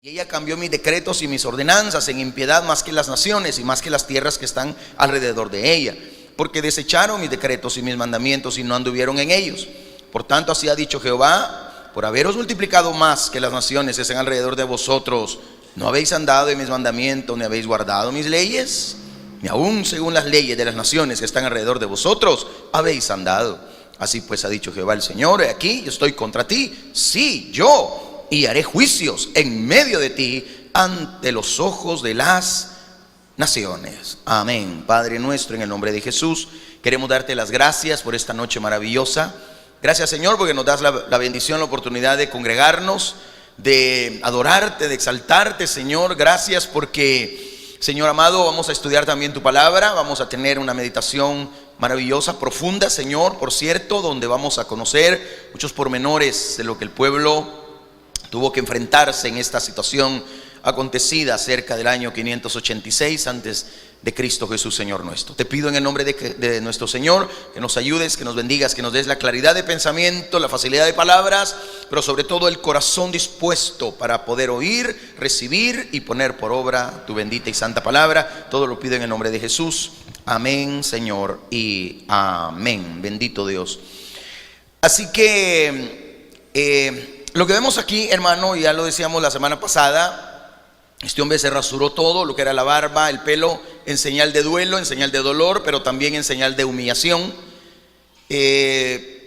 Y ella cambió mis decretos y mis ordenanzas en impiedad más que las naciones y más que las tierras que están alrededor de ella, porque desecharon mis decretos y mis mandamientos y no anduvieron en ellos. Por tanto, así ha dicho Jehová: por haberos multiplicado más que las naciones que están alrededor de vosotros, ¿no habéis andado en mis mandamientos, ni habéis guardado mis leyes? Ni aún según las leyes de las naciones que están alrededor de vosotros habéis andado. Así pues ha dicho Jehová el Señor: he aquí, yo estoy contra ti, sí, yo, y haré juicios en medio de ti ante los ojos de las naciones. Amén. Padre nuestro, en el nombre de Jesús, queremos darte las gracias por esta noche maravillosa. Gracias, Señor, porque nos das la bendición, la oportunidad de congregarnos, de adorarte, de exaltarte, Señor. Gracias porque, Señor amado, vamos a estudiar también tu palabra. Vamos a tener una meditación maravillosa, profunda, Señor, por cierto, donde vamos a conocer muchos pormenores de lo que el pueblo tuvo que enfrentarse en esta situación acontecida cerca del año 586 antes de Cristo Jesús, Señor nuestro. Te pido en el nombre de nuestro Señor que nos ayudes, que nos bendigas, que nos des la claridad de pensamiento, la facilidad de palabras, pero sobre todo el corazón dispuesto para poder oír, recibir y poner por obra tu bendita y santa palabra. Todo lo pido en el nombre de Jesús. Amén, Señor, y amén. Bendito Dios. Así que lo que vemos aquí, hermano, ya lo decíamos la semana pasada, este hombre se rasuró todo, lo que era la barba, el pelo, en señal de duelo, en señal de dolor, pero también en señal de humillación. Es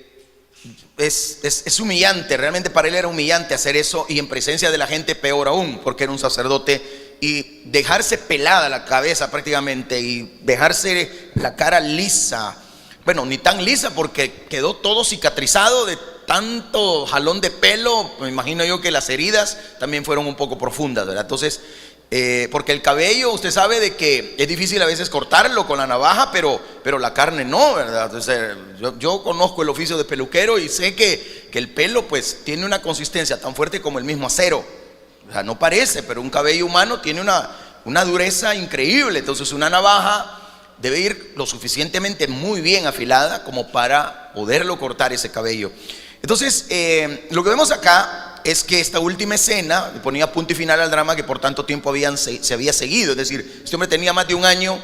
humillante, realmente para él era humillante hacer eso, y en presencia de la gente peor aún, porque era un sacerdote, y dejarse pelada la cabeza prácticamente, y dejarse la cara lisa. Bueno, ni tan lisa porque quedó todo cicatrizado de tanto jalón de pelo. Me imagino yo que las heridas también fueron un poco profundas, ¿verdad? Entonces, porque el cabello, usted sabe de que es difícil a veces cortarlo con la navaja, pero la carne no, ¿verdad? Entonces, yo conozco el oficio de peluquero y sé que el pelo pues tiene una consistencia tan fuerte como el mismo acero. O sea, no parece, pero un cabello humano tiene una dureza increíble. Entonces, una navaja debe ir lo suficientemente muy bien afilada como para poderlo cortar ese cabello. Entonces, lo que vemos acá es que esta última escena ponía punto y final al drama que por tanto tiempo se había seguido. Es decir, este hombre tenía más de un año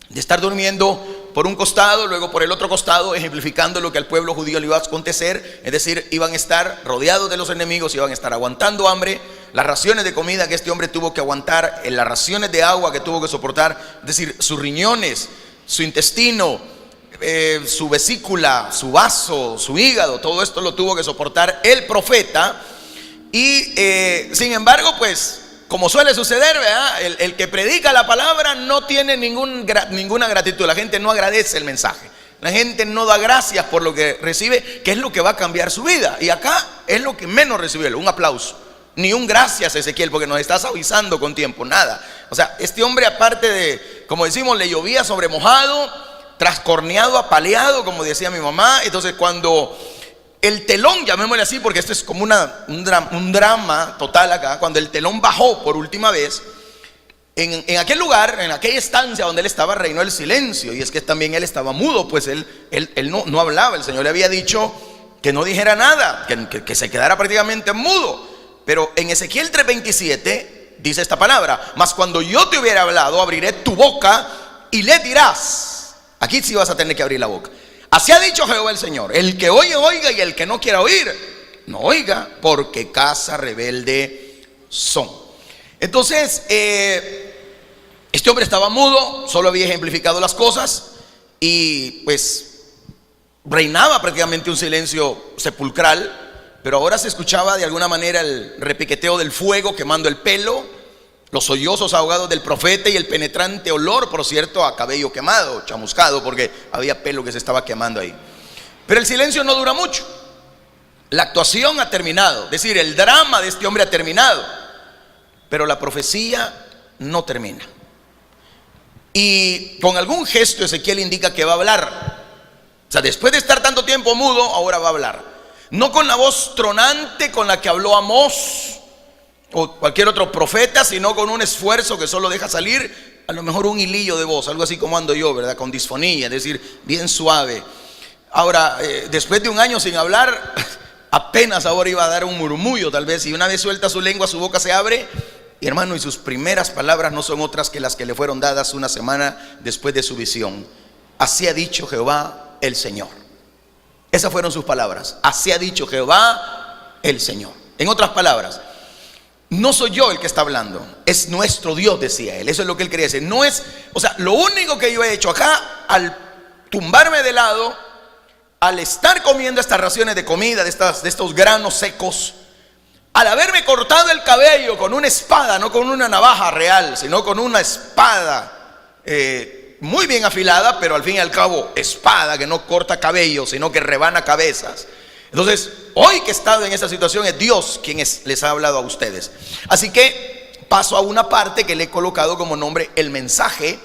de estar durmiendo por un costado, luego por el otro costado, ejemplificando lo que al pueblo judío le iba a acontecer. Es decir, iban a estar rodeados de los enemigos, iban a estar aguantando hambre, las raciones de comida que este hombre tuvo que aguantar, las raciones de agua que tuvo que soportar, es decir, sus riñones, su intestino, su vesícula, su vaso, su hígado, todo esto lo tuvo que soportar el profeta. Y sin embargo, pues como suele suceder, ¿verdad? El que predica la palabra no tiene ninguna gratitud. La gente no agradece el mensaje, la gente no da gracias por lo que recibe, que es lo que va a cambiar su vida. Y acá es lo que menos recibió, un aplauso, ni un gracias, Ezequiel, porque nos estás avisando con tiempo, nada. O sea, este hombre, aparte de, como decimos, le llovía sobre mojado, trascorneado, apaleado, como decía mi mamá. Entonces, cuando el telón, llamémosle así, porque esto es como un drama total acá, cuando el telón bajó por última vez, en aquel lugar, en aquella estancia donde él estaba, reinó el silencio. Y es que también él estaba mudo, pues él no hablaba. El Señor le había dicho que no dijera nada, que se quedara prácticamente mudo. Pero en Ezequiel 3:27 dice esta palabra: mas cuando yo te hubiera hablado, abriré tu boca y le dirás. Aquí sí vas a tener que abrir la boca. Así ha dicho Jehová el Señor: el que oye, oiga, y el que no quiera oír, no oiga, porque casa rebelde son. Entonces, este hombre estaba mudo, solo había ejemplificado las cosas, y pues reinaba prácticamente un silencio sepulcral. Pero ahora se escuchaba de alguna manera el repiqueteo del fuego quemando el pelo, los sollozos ahogados del profeta y el penetrante olor, por cierto, a cabello quemado, chamuscado, porque había pelo que se estaba quemando ahí. Pero el silencio no dura mucho. La actuación ha terminado, es decir, el drama de este hombre ha terminado, pero la profecía no termina. Y con algún gesto Ezequiel indica que va a hablar. O sea, después de estar tanto tiempo mudo, ahora va a hablar. No con la voz tronante con la que habló Amós o cualquier otro profeta, sino con un esfuerzo que solo deja salir a lo mejor un hilillo de voz, algo así como ando yo, ¿verdad? Con disfonía, es decir, bien suave. Ahora, después de un año sin hablar, apenas ahora iba a dar un murmullo tal vez, y una vez suelta su lengua, su boca se abre, y hermano, y sus primeras palabras no son otras que las que le fueron dadas una semana después de su visión. Así ha dicho Jehová el Señor. Esas fueron sus palabras. Así ha dicho Jehová el Señor. En otras palabras, no soy yo el que está hablando, es nuestro Dios, decía él. Eso es lo que él quería decir. No es, o sea, lo único que yo he hecho acá, al tumbarme de lado, al estar comiendo estas raciones de comida, de estos granos secos, al haberme cortado el cabello con una espada, no con una navaja real, sino con una espada muy bien afilada, pero al fin y al cabo espada que no corta cabello, sino que rebana cabezas. Entonces, hoy que he estado en esa situación, es Dios quien les ha hablado a ustedes. Así que paso a una parte que le he colocado como nombre el mensaje.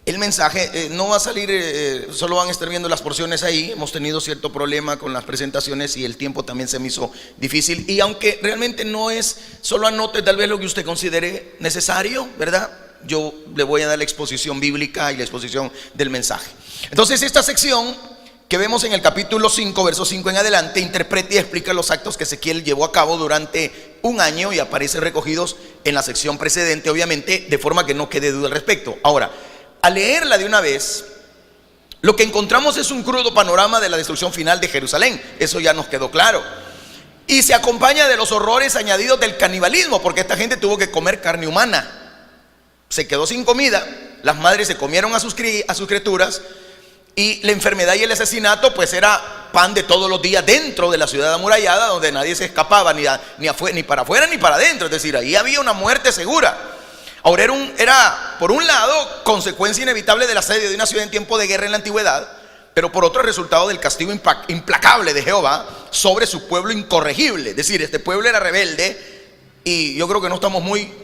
El mensaje no va a salir, solo van a estar viendo las porciones ahí. Hemos tenido cierto problema con las presentaciones y el tiempo también se me hizo difícil. Y aunque realmente no es, solo anote tal vez lo que usted considere necesario, ¿verdad? Yo le voy a dar la exposición bíblica y la exposición del mensaje. Entonces, esta sección que vemos en el capítulo 5, verso 5 en adelante, interpreta y explica los actos que Ezequiel llevó a cabo durante un año y aparecen recogidos en la sección precedente, obviamente, de forma que no quede duda al respecto. Ahora, al leerla de una vez, lo que encontramos es un crudo panorama de la destrucción final de Jerusalén. Eso ya nos quedó claro. Y se acompaña de los horrores añadidos del canibalismo, porque esta gente tuvo que comer carne humana. Se quedó sin comida, las madres se comieron a sus criaturas, y la enfermedad y el asesinato pues era pan de todos los días dentro de la ciudad amurallada, donde nadie se escapaba ni para afuera ni para adentro. Es decir, ahí había una muerte segura. Ahora era por un lado consecuencia inevitable del asedio de una ciudad en tiempo de guerra en la antigüedad, pero por otro resultado del castigo implacable de Jehová sobre su pueblo incorregible. Es decir, este pueblo era rebelde, y yo creo que no estamos muy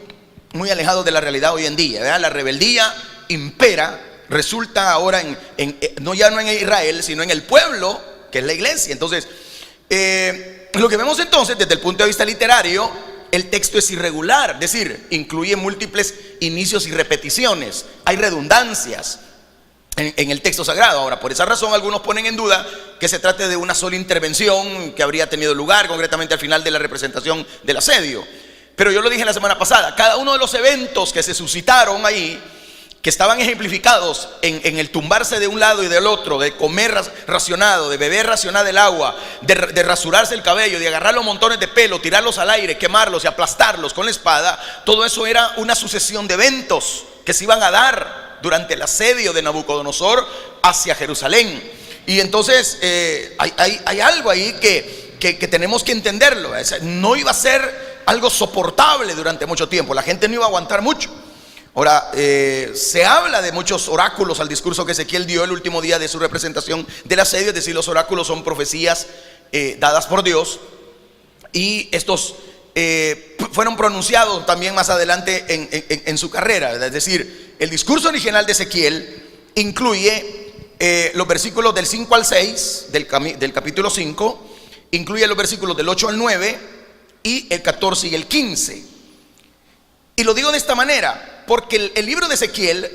alejados de la realidad hoy en día, ¿verdad? La rebeldía impera. Resulta ahora ya no en Israel, sino en el pueblo, que es la iglesia. Entonces, lo que vemos entonces desde el punto de vista literario, el texto es irregular, es decir, incluye múltiples inicios y repeticiones, hay redundancias en el texto sagrado. Ahora, por esa razón algunos ponen en duda que se trate de una sola intervención que habría tenido lugar concretamente al final de la representación del asedio. Pero yo lo dije la semana pasada, cada uno de los eventos que se suscitaron ahí, que estaban ejemplificados en el tumbarse de un lado y del otro, de comer racionado, de beber racionada el agua, de rasurarse el cabello, de agarrar los montones de pelo, tirarlos al aire, quemarlos y aplastarlos con la espada, todo eso era una sucesión de eventos que se iban a dar durante el asedio de Nabucodonosor hacia Jerusalén. Y entonces hay algo ahí que tenemos que entenderlo. No iba a ser algo soportable durante mucho tiempo, la gente no iba a aguantar mucho. Ahora, se habla de muchos oráculos al discurso que Ezequiel dio el último día de su representación del asedio. Es decir, los oráculos son profecías dadas por Dios, y estos fueron pronunciados también más adelante en su carrera, ¿verdad? Es decir, el discurso original de Ezequiel incluye los versículos del 5 al 6 del capítulo 5, incluye los versículos del 8 al 9 y el 14 y el 15. Y lo digo de esta manera porque el libro de Ezequiel,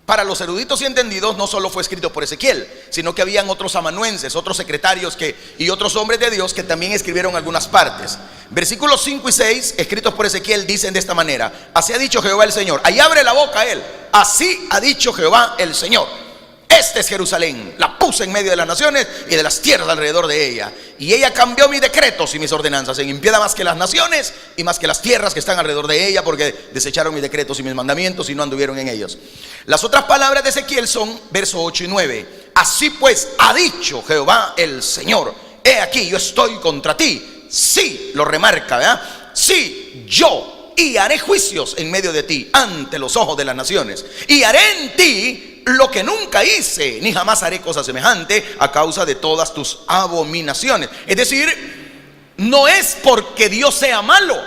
para los eruditos y entendidos, no solo fue escrito por Ezequiel, sino que habían otros amanuenses, otros secretarios y otros hombres de Dios que también escribieron algunas partes. Versículos 5 y 6, escritos por Ezequiel, dicen de esta manera: así ha dicho Jehová el Señor. Ahí abre la boca él. Así ha dicho Jehová el Señor. Esta es Jerusalén, la puse en medio de las naciones y de las tierras alrededor de ella, y ella cambió mis decretos y mis ordenanzas en impiedad más que las naciones y más que las tierras que están alrededor de ella, porque desecharon mis decretos y mis mandamientos y no anduvieron en ellos. Las otras palabras de Ezequiel son versos 8 y 9. Así pues ha dicho Jehová el Señor: he aquí, yo estoy contra ti. Sí, lo remarca, ¿verdad? Sí, yo, y haré juicios en medio de ti ante los ojos de las naciones, y haré en ti lo que nunca hice, ni jamás haré cosa semejante a causa de todas tus abominaciones. Es decir, no es porque Dios sea malo,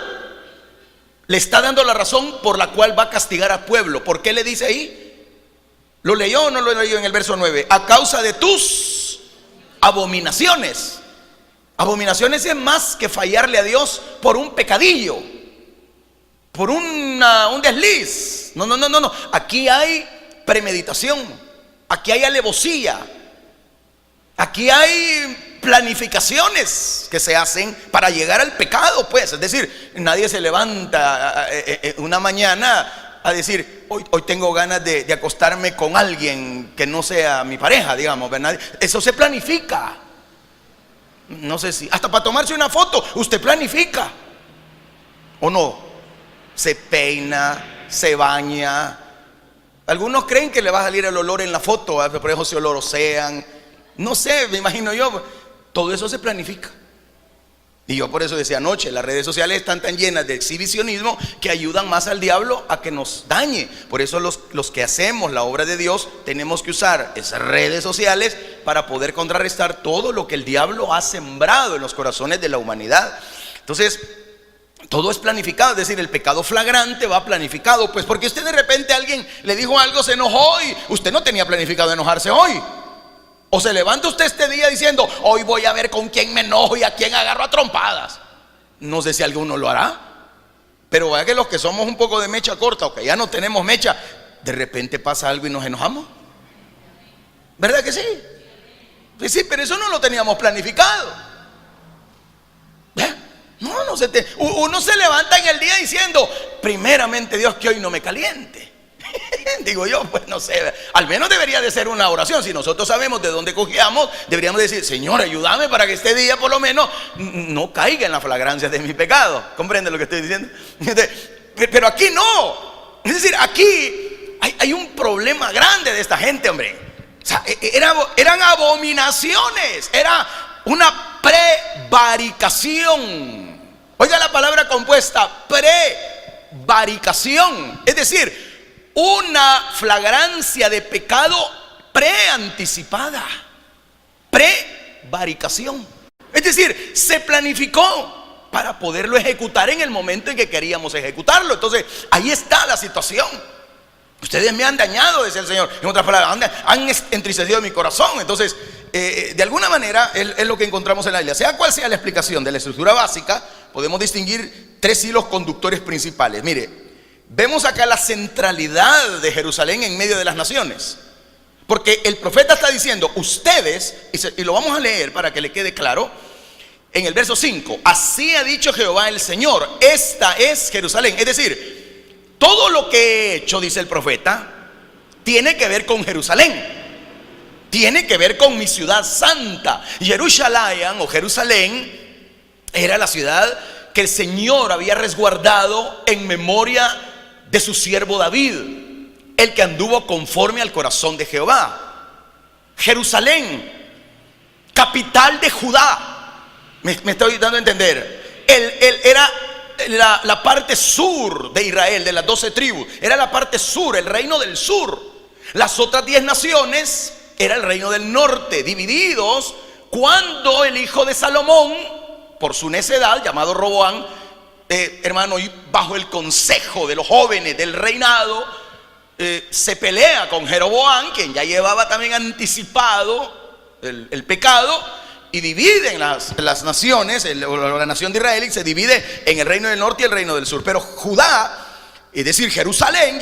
le está dando la razón por la cual va a castigar al pueblo. ¿Por qué le dice ahí? ¿Lo leyó o no lo leyó en el verso 9? A causa de tus abominaciones. Abominaciones es más que fallarle a Dios por un pecadillo, por un desliz. No. Aquí hay premeditación, aquí hay alevosía, aquí hay planificaciones que se hacen para llegar al pecado, pues. Es decir, nadie se levanta una mañana a decir, hoy tengo ganas de acostarme con alguien que no sea mi pareja, digamos, ¿verdad? Eso se planifica. No sé si, hasta para tomarse una foto, usted planifica, ¿o no? Se peina, se baña. Algunos creen que le va a salir el olor en la foto, por eso se olorosean. No sé, me imagino yo. Todo eso se planifica. Y yo por eso decía anoche, las redes sociales están tan llenas de exhibicionismo que ayudan más al diablo a que nos dañe. Por eso los que hacemos la obra de Dios tenemos que usar esas redes sociales para poder contrarrestar todo lo que el diablo ha sembrado en los corazones de la humanidad. Entonces, todo es planificado, es decir, el pecado flagrante va planificado. Pues porque usted de repente alguien le dijo algo, se enojó y usted no tenía planificado enojarse hoy. O se levanta usted este día diciendo, hoy voy a ver con quién me enojo y a quién agarro a trompadas. No sé si alguno lo hará, pero vaya que los que somos un poco de mecha corta o que ya no tenemos mecha, de repente pasa algo y nos enojamos. ¿Verdad que sí? Pues sí, pero eso no lo teníamos planificado. Uno se levanta en el día diciendo, primeramente Dios, que hoy no me caliente. Digo yo, pues no sé, al menos debería de ser una oración. Si nosotros sabemos de dónde cogíamos, deberíamos decir, Señor, ayúdame para que este día por lo menos no caiga en la flagrancia de mi pecado. ¿Comprende lo que estoy diciendo? Pero aquí no. Es decir, aquí hay un problema grande de esta gente, hombre. O sea, eran abominaciones, era una prevaricación. Oiga la palabra compuesta, prevaricación. Es decir, una flagrancia de pecado preanticipada. Prevaricación. Es decir, se planificó para poderlo ejecutar en el momento en que queríamos ejecutarlo. Entonces, ahí está la situación. Ustedes me han dañado, decía el Señor. En otras palabras, han entristecido mi corazón. Entonces, de alguna manera es lo que encontramos en la Biblia. Sea cual sea la explicación de la estructura básica, podemos distinguir tres hilos conductores principales. Mire, vemos acá la centralidad de Jerusalén en medio de las naciones. Porque el profeta está diciendo, ustedes, y lo vamos a leer para que le quede claro, en el verso 5, así ha dicho Jehová el Señor, esta es Jerusalén. Es decir, todo lo que he hecho, dice el profeta, tiene que ver con Jerusalén. Tiene que ver con mi ciudad santa. Jerusalén o Jerusalén era la ciudad que el Señor había resguardado en memoria de su siervo David, el que anduvo conforme al corazón de Jehová. Jerusalén, capital de Judá. Me estoy dando a entender. Él era la parte sur de Israel, de las 12 tribus. Era la parte sur, el reino del sur. Las otras 10 naciones era el reino del norte, divididos cuando el hijo de Salomón, por su necedad, llamado Roboam, hermano, y bajo el consejo de los jóvenes del reinado, se pelea con Jeroboam, quien ya llevaba también anticipado el pecado, y dividen las naciones, la nación de Israel, y se divide en el reino del norte y el reino del sur. Pero Judá, es decir, Jerusalén,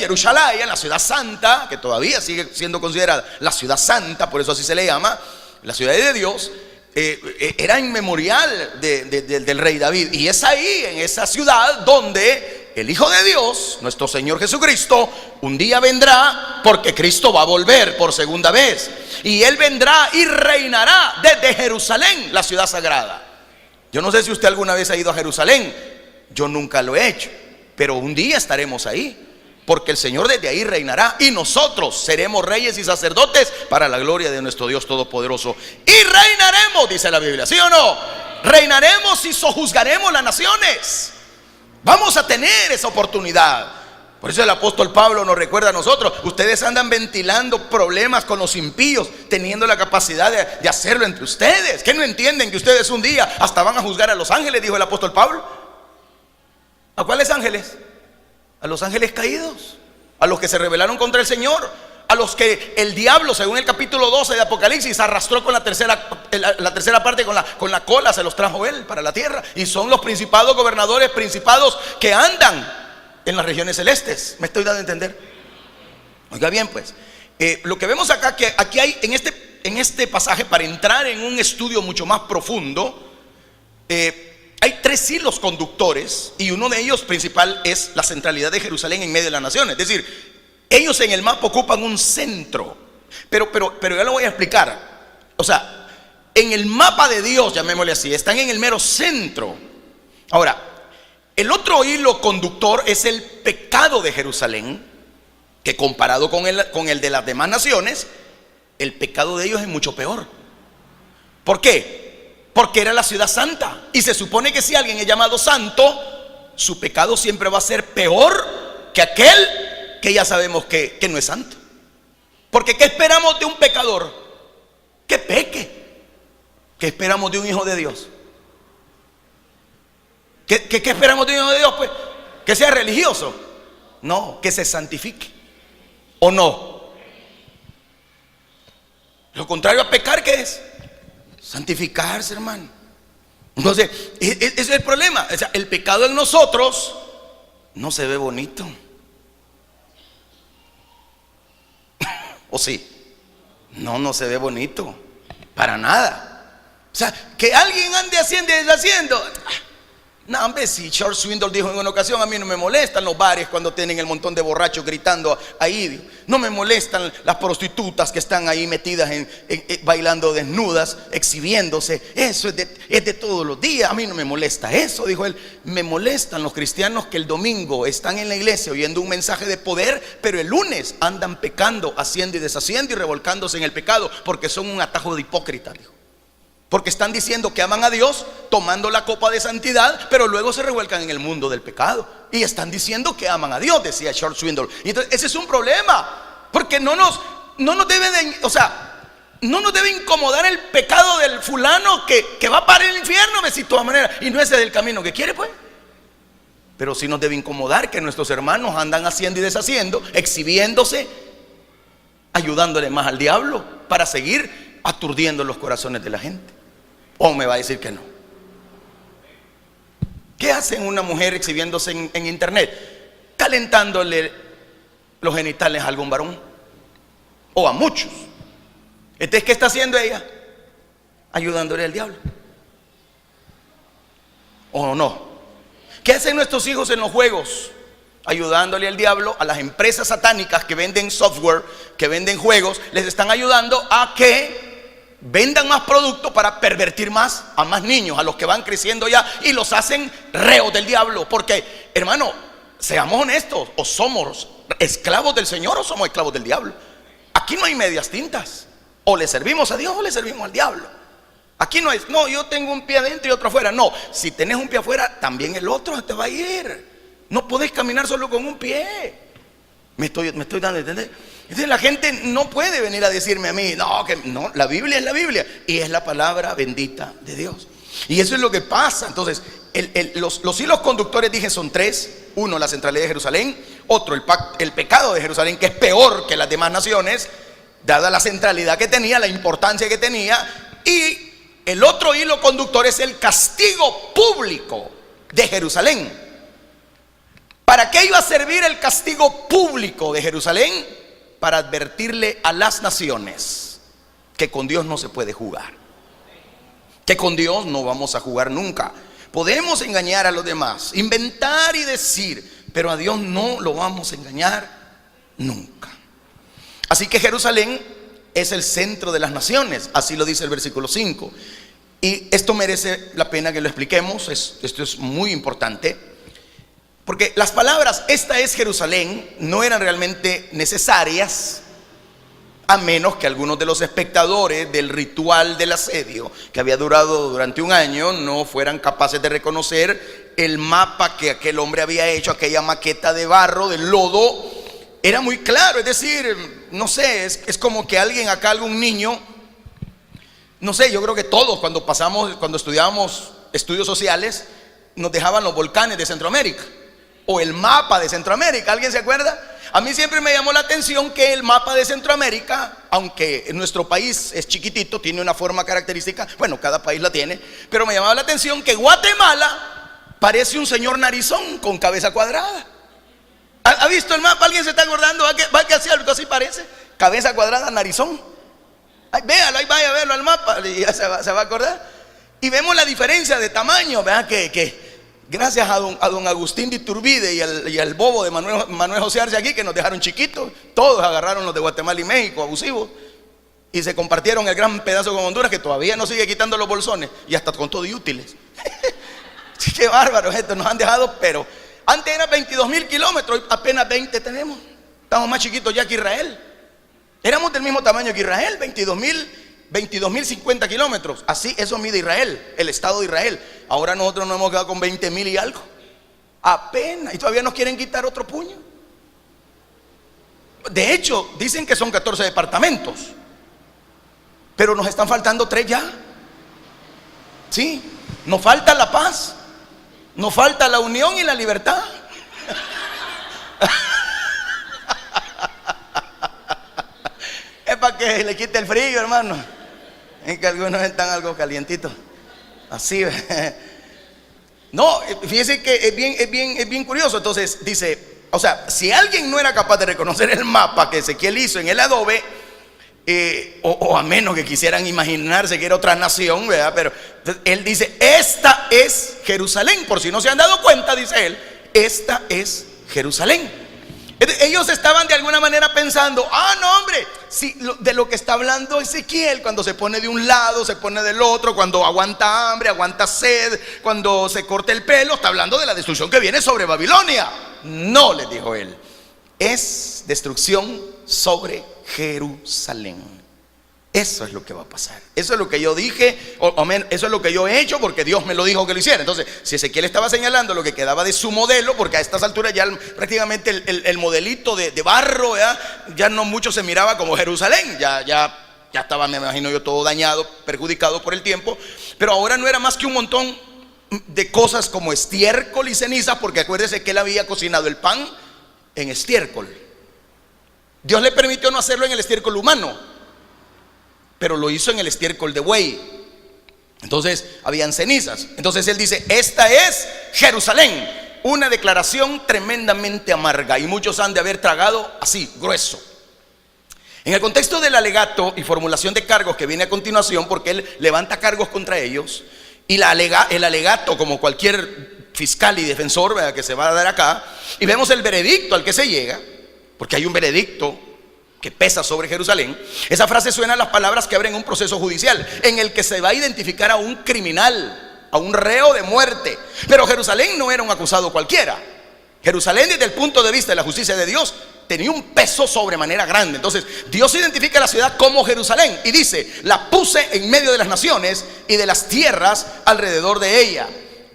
la ciudad santa, que todavía sigue siendo considerada la ciudad santa, por eso así se le llama, la ciudad de Dios, era inmemorial del rey David. Y es ahí, en esa ciudad, donde el Hijo de Dios, nuestro Señor Jesucristo, un día vendrá, porque Cristo va a volver por segunda vez. Y Él vendrá y reinará desde Jerusalén, la ciudad sagrada. Yo no sé si usted alguna vez ha ido a Jerusalén. Yo nunca lo he hecho, pero un día estaremos ahí, porque el Señor desde ahí reinará y nosotros seremos reyes y sacerdotes para la gloria de nuestro Dios Todopoderoso. Y reinaremos, dice la Biblia, ¿sí o no? Reinaremos y sojuzgaremos las naciones. Vamos a tener esa oportunidad. Por eso el apóstol Pablo nos recuerda a nosotros: ustedes andan ventilando problemas con los impíos, teniendo la capacidad de hacerlo entre ustedes. ¿Qué no entienden que ustedes un día hasta van a juzgar a los ángeles? Dijo el apóstol Pablo. ¿A cuáles ángeles? A los ángeles caídos, a los que se rebelaron contra el Señor, a los que el diablo, según el capítulo 12 de Apocalipsis, arrastró con la tercera parte, con la cola, se los trajo él para la tierra. Y son los principados, gobernadores, principados que andan en las regiones celestes. ¿Me estoy dando a entender? Oiga bien, pues, lo que vemos acá, que aquí hay en este este pasaje, para entrar en un estudio mucho más profundo, hay tres hilos conductores y uno de ellos principal es la centralidad de Jerusalén en medio de las naciones. Es decir, ellos en el mapa ocupan un centro, pero ya lo voy a explicar. O sea, en el mapa de Dios, llamémosle así, están en el mero centro. Ahora, el otro hilo conductor es el pecado de Jerusalén, que comparado con el de las demás naciones, el pecado de ellos es mucho peor. ¿Por qué? Porque era la ciudad santa, y se supone que si alguien es llamado santo, su pecado siempre va a ser peor que aquel que ya sabemos que no es santo. Porque ¿qué esperamos de un pecador? Que peque. ¿Qué esperamos de un hijo de Dios? ¿Qué esperamos de un hijo de Dios? Pues que sea religioso. No, que se santifique. ¿O no? Lo contrario a pecar, ¿qué es? Santificarse, hermano. Entonces, ese es el problema. O sea, el pecado en nosotros no se ve bonito. ¿O sí? No se ve bonito. Para nada. O sea, que alguien ande haciendo y deshaciendo. No, hombre, si Charles Swindoll dijo en una ocasión: a mí no me molestan los bares cuando tienen el montón de borrachos gritando ahí. No me molestan las prostitutas que están ahí metidas bailando desnudas, exhibiéndose. Eso es de todos los días. A mí no me molesta eso, dijo él. Me molestan los cristianos que el domingo están en la iglesia oyendo un mensaje de poder, pero el lunes andan pecando, haciendo y deshaciendo y revolcándose en el pecado, porque son un atajo de hipócritas, dijo. Porque están diciendo que aman a Dios, tomando la copa de santidad, pero luego se revuelcan en el mundo del pecado. Y están diciendo que aman a Dios, decía Charles Swindoll. Y entonces ese es un problema, porque no nos debe incomodar el pecado del fulano que va para el infierno, de todas maneras, y no ese es el camino que quiere, pues. Pero sí nos debe incomodar que nuestros hermanos andan haciendo y deshaciendo, exhibiéndose, ayudándole más al diablo para seguir aturdiendo los corazones de la gente. ¿O me va a decir que no? ¿Qué hace una mujer exhibiéndose en internet? Calentándole los genitales a algún varón, o a muchos. Entonces, ¿qué está haciendo ella? Ayudándole al diablo. ¿O no? ¿Qué hacen nuestros hijos en los juegos? Ayudándole al diablo. A las empresas satánicas que venden software, que venden juegos, les están ayudando a que vendan más productos para pervertir más a más niños, a los que van creciendo ya, y los hacen reos del diablo. Porque, hermano, seamos honestos: o somos esclavos del Señor o somos esclavos del diablo. Aquí no hay medias tintas. O le servimos a Dios o le servimos al diablo. Aquí no es, no, yo tengo un pie adentro y otro afuera. No, si tenés un pie afuera, también el otro te va a ir. No podés caminar solo con un pie. Me estoy dando a entender. Entonces la gente no puede venir a decirme a mí: no, la Biblia es la Biblia y es la palabra bendita de Dios. Y eso es lo que pasa. Entonces los hilos conductores, dije, son tres. Uno, la centralidad de Jerusalén. Otro, el pecado de Jerusalén, que es peor que las demás naciones, dada la centralidad que tenía, la importancia que tenía. Y el otro hilo conductor es el castigo público de Jerusalén. ¿Para qué iba a servir el castigo público de Jerusalén? Para advertirle a las naciones que con Dios no se puede jugar, que con Dios no vamos a jugar nunca. Podemos engañar a los demás, inventar y decir, pero a Dios no lo vamos a engañar nunca. Así que Jerusalén es el centro de las naciones, así lo dice el versículo 5. Y esto merece la pena que lo expliquemos. Esto es muy importante, porque las palabras "esta es Jerusalén" no eran realmente necesarias, a menos que algunos de los espectadores del ritual del asedio, que había durado durante un año, no fueran capaces de reconocer el mapa que aquel hombre había hecho, aquella maqueta de barro, de lodo. Era muy claro, es decir, no sé, es como que algún niño, no sé, yo creo que todos cuando estudiábamos estudios sociales, nos dejaban los volcanes de Centroamérica o el mapa de Centroamérica. ¿Alguien se acuerda? A mí siempre me llamó la atención que el mapa de Centroamérica, aunque nuestro país es chiquitito, tiene una forma característica, bueno, cada país la tiene, pero me llamaba la atención que Guatemala parece un señor narizón con cabeza cuadrada. ¿Ha visto el mapa? ¿Alguien se está acordando? ¿Va que así algo así parece? Cabeza cuadrada, narizón. Ay, véalo, ahí vaya a verlo al mapa y ya se va a acordar. Y vemos la diferencia de tamaño, ¿verdad? Que gracias a don Agustín de Iturbide y al bobo de Manuel José Arce aquí, que nos dejaron chiquitos. Todos agarraron los de Guatemala y México, abusivos, y se compartieron el gran pedazo con Honduras, que todavía nos sigue quitando los bolsones, y hasta con todo y útiles. Qué bárbaros estos, nos han dejado. Pero antes era 22,000 kilómetros, apenas 20 tenemos. Estamos más chiquitos ya que Israel. Éramos del mismo tamaño que Israel, 22,050 kilómetros. Así, eso mide Israel, el Estado de Israel. Ahora nosotros nos hemos quedado con 20,000 y algo. Apenas. Y todavía nos quieren quitar otro puño. De hecho, dicen que son 14 departamentos, pero nos están faltando 3 ya. Sí, nos falta la paz, nos falta la unión y la libertad. Es para que le quite el frío, hermano. Es que algunos están algo calientitos. Así. No, fíjense que es bien curioso. Entonces dice, o sea, si alguien no era capaz de reconocer el mapa que Ezequiel hizo en el adobe, o a menos que quisieran imaginarse que era otra nación, ¿verdad? Pero él dice, esta es Jerusalén. Por si no se han dado cuenta, dice él, esta es Jerusalén. Ellos estaban de alguna manera pensando, no hombre, si, de lo que está hablando Ezequiel, cuando se pone de un lado, se pone del otro, cuando aguanta hambre, aguanta sed, cuando se corta el pelo, está hablando de la destrucción que viene sobre Babilonia. No, les dijo él, es destrucción sobre Jerusalén. Eso es lo que va a pasar. Eso es lo que yo dije, eso es lo que yo he hecho, porque Dios me lo dijo que lo hiciera. Entonces, si Ezequiel estaba señalando lo que quedaba de su modelo, porque a estas alturas ya prácticamente el modelito de barro, ¿verdad? Ya no mucho se miraba como Jerusalén. Ya estaba, me imagino yo, todo dañado, perjudicado por el tiempo. Pero ahora no era más que un montón de cosas como estiércol y ceniza, porque acuérdese que él había cocinado el pan en estiércol. Dios le permitió no hacerlo en el estiércol humano, pero lo hizo en el estiércol de buey. Entonces habían cenizas. Entonces él dice, esta es Jerusalén. Una declaración tremendamente amarga, y muchos han de haber tragado así, grueso. En el contexto del alegato y formulación de cargos que viene a continuación, porque él levanta cargos contra ellos, y el alegato, como cualquier fiscal y defensor, ¿verdad?, que se va a dar acá, y vemos el veredicto al que se llega, porque hay un veredicto que pesa sobre Jerusalén. Esa frase suena a las palabras que abren un proceso judicial en el que se va a identificar a un criminal, a un reo de muerte. Pero Jerusalén no era un acusado cualquiera. Jerusalén, desde el punto de vista de la justicia de Dios, tenía un peso sobremanera grande. Entonces Dios identifica la ciudad como Jerusalén y dice, la puse en medio de las naciones y de las tierras alrededor de ella.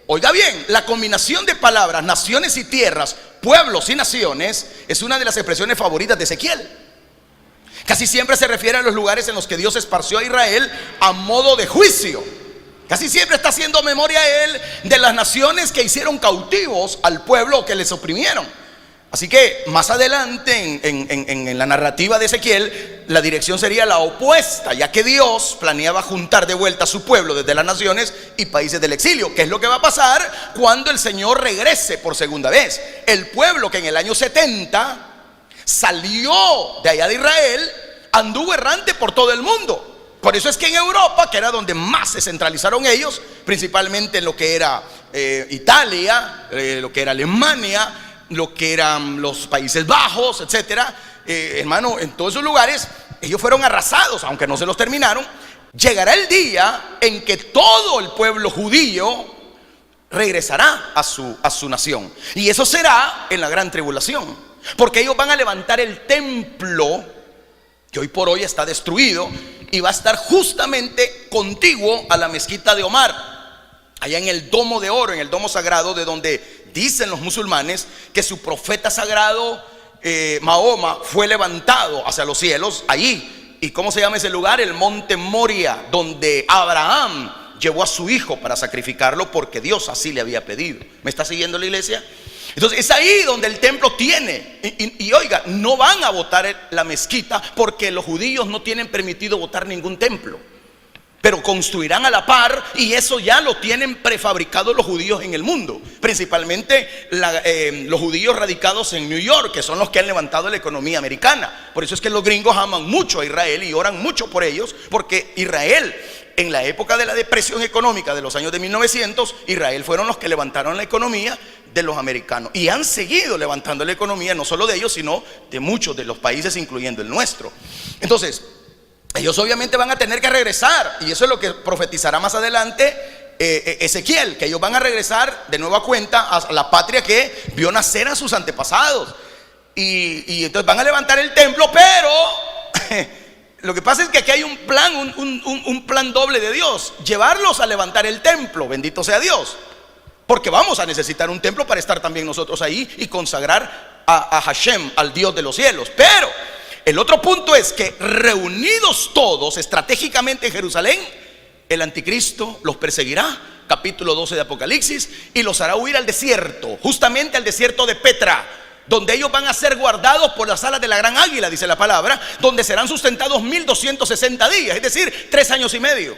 Oiga bien, la combinación de palabras naciones y tierras, pueblos y naciones, es una de las expresiones favoritas de Ezequiel. Casi siempre se refiere a los lugares en los que Dios esparció a Israel a modo de juicio. Casi siempre está haciendo memoria él de las naciones que hicieron cautivos al pueblo, que les oprimieron. Así que más adelante en la narrativa de Ezequiel, la dirección sería la opuesta, ya que Dios planeaba juntar de vuelta a su pueblo desde las naciones y países del exilio. ¿Qué es lo que va a pasar cuando el Señor regrese por segunda vez? El pueblo que en el año 70 salió de allá de Israel, anduvo errante por todo el mundo. Por eso es que en Europa, que era donde más se centralizaron ellos, principalmente en lo que era Italia, lo que era Alemania, lo que eran los Países Bajos, etcétera, hermano, en todos esos lugares ellos fueron arrasados, aunque no se los terminaron. Llegará el día en que todo el pueblo judío regresará a su nación, y eso será en la gran tribulación, porque ellos van a levantar el templo que hoy por hoy está destruido y va a estar justamente contiguo a la mezquita de Omar, allá en el domo de oro, en el domo sagrado, de donde dicen los musulmanes que su profeta sagrado Mahoma fue levantado hacia los cielos. Allí, ¿y cómo se llama ese lugar? El monte Moria, donde Abraham llevó a su hijo para sacrificarlo, porque Dios así le había pedido. ¿Me está siguiendo la iglesia? Entonces es ahí donde el templo tiene, y oiga, no van a botar la mezquita, porque los judíos no tienen permitido botar ningún templo. pero construirán a la par, y eso ya lo tienen prefabricado los judíos en el mundo, principalmente los judíos radicados en New York, que son los que han levantado la economía americana. Por eso es que los gringos aman mucho a Israel y oran mucho por ellos, porque Israel, en la época de la depresión económica de los años de 1900, Israel fueron los que levantaron la economía de los americanos, y han seguido levantando la economía, no solo de ellos, sino de muchos de los países, incluyendo el nuestro. Entonces, ellos obviamente van a tener que regresar, y eso es lo que profetizará más adelante Ezequiel, que ellos van a regresar de nueva cuenta a la patria que vio nacer a sus antepasados, y entonces van a levantar el templo, pero lo que pasa es que aquí hay un plan, un plan doble de Dios: llevarlos a levantar el templo, bendito sea Dios, porque vamos a necesitar un templo para estar también nosotros ahí y consagrar a Hashem, al Dios de los cielos. Pero el otro punto es que, reunidos todos estratégicamente en Jerusalén, el anticristo los perseguirá, capítulo 12 de Apocalipsis, y los hará huir al desierto, justamente al desierto de Petra, donde ellos van a ser guardados por las alas de la gran águila, dice la palabra, donde serán sustentados 1260 días, es decir, 3 años y medio,